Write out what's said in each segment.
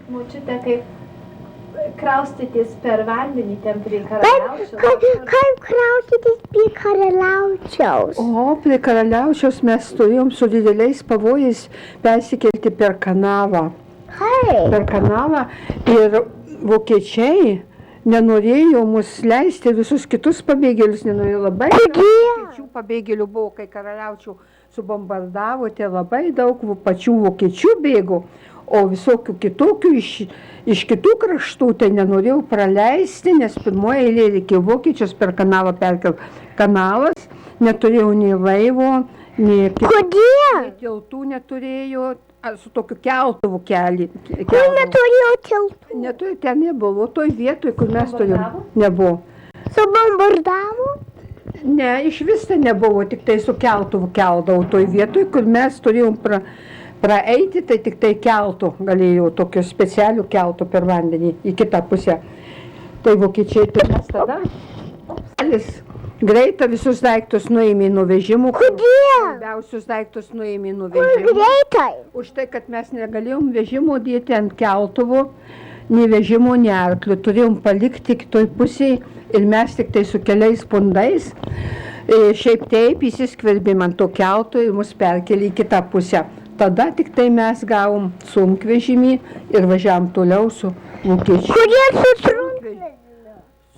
Močiute, kaip kraustytis per vandenį ten prie Karaliaučiaus. Kaip kraustytis prie Karaliaučiaus? Prie Karaliaučiaus mes turėjom su dideliais pavojais persikelti per kanalą. Per kanalą ir vokiečiai nenorėjo mus leisti, visus kitus pabėgėlius nenorėjo. Labai daug pabėgėlių buvo, kai Karaliaučių subombardavo, tai labai daug pačių vokiečių bėgo, o visokių kitokių iš kitų kraštų tai nenorėjau praleisti, nes pirmoje eilėje reikėjo vokiečius per kanalą perkelti. Kanalas neturėjau nei laivo, nei tiltų neturėjo, su tokiu keltuvu kelį. Kur neturėjo tiltų? Neturėjo, ten nebuvo, toj vietoj, kur mes turėjom, nebuvo. Subombardavo? Ne, iš vis tai nebuvo, tik tai su keltuvu keldavo toj vietoj, kur mes turėjom praeiti, tai tik tai keltų galėjau, tokio specialių keltų per vandenį į kitą pusę. Tai vokiečiai, tai mes tada greitą visus daiktus nuėmė nuo vežimų. Kodėl? Svarbiausius daiktus nuėmė nuo vežimų. Kur greitai? Už tai, kad mes negalėjom vežimų dėti ant keltuvų, nei vežimų, nei arklių. Turėjom palikti kitoj pusėje ir mes tik tai su keliais pundais šiaip taip įsiskverbėm ant to kelto ir mus perkelė į kitą pusę. Tada tik tai mes gavom sunkvežimį ir važiavom toliau su vokiečių. Kodėl su sunkvežimiu?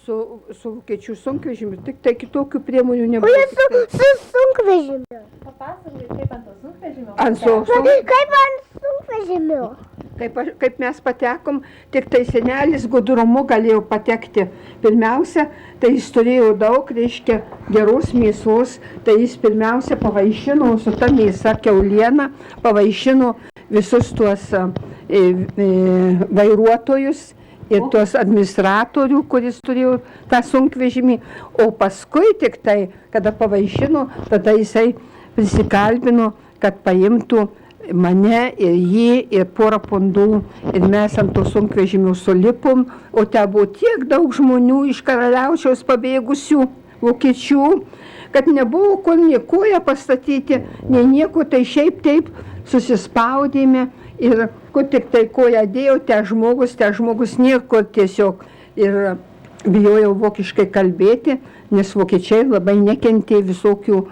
Su vokiečių sunkvežimiu, tik tai kitokių priemonių nebuvo. Kodėl su sunkvežimiu? Papasakokit, kaip ant to sunkvežimio. Kaip ant sunkvežimiu? Kaip mes patekom, tik tai senelis gudrumu galėjo patekti. Pirmiausia, tai jis turėjo daug, reiškia, geros mėsos, tai jis pirmiausia pavaišino su ta mėsa kiauliena, pavaišino visus tuos vairuotojus ir tuos administratorių, kuris turėjo tą sunkvežimį, o paskui tik tai, kada pavaišino, tada jisai prisikalbino, kad paimtų mane ir jį ir porą pundų ir mes ant to sunkvežimių sulipom, o ten buvo tiek daug žmonių iš Karaliaučiaus pabėgusių vokiečių, kad nebuvo kur nei koją pastatyti, nei nieko, tai šiaip taip susispaudėme ir kur tik tai koją dėjau, ten žmogus niekur tiesiog ir bijojau vokiškai kalbėti, nes vokiečiai labai nekentė visokių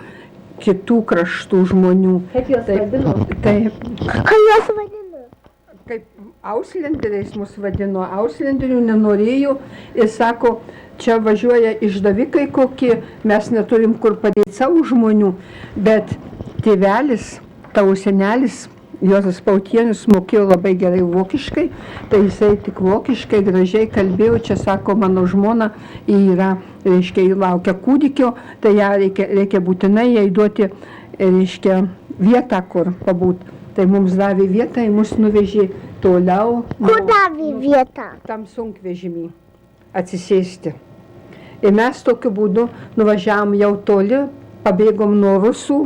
kitų kraštų žmonių. Kaip juos vadino? Kaip juos vadino? Kaip auslenderiais mus vadino, auslenderių nenorėjo ir sako, čia važiuoja išdavikai kokie, mes neturim kur padėti savo žmonių, bet tėvelis, tavo senelis, Juozas Pautienis mokėjo labai gerai vokiškai, tai jisai tik vokiškai gražiai kalbėjo, čia sako, mano žmona yra, reiškia, laukia kūdikio, tai ją reikia būtinai jai duoti, reiškia, vietą, kur pabūt. Tai mums davė vietą, mus nuvežė toliau. Kur davė vietą? Tam sunkvežimį atsisėsti. Ir mes tokiu būdu nuvažiavom jau toli, pabėgom nuo rusų.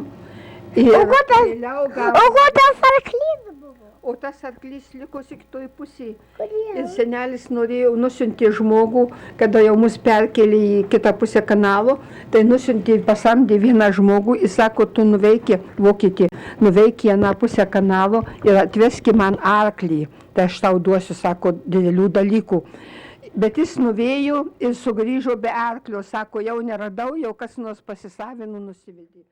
O ko tas arklys buvo? O tas arklys liko kitoj pusėje. Kodėl? Ir senelis nusiuntė žmogų, kada jau mus perkelė į kitą pusę kanalo, tai pasamdė vieną žmogų ir sako, tu nuveiki, vokietį, nuveiki aną pusę kanalo ir atveski man arklį. Tai aš tau duosiu, sako, didelių dalykų. Bet jis nuvėjo ir sugrįžo be arklio, sako, jau neradau, jau kas nors pasisavino, nusivedė.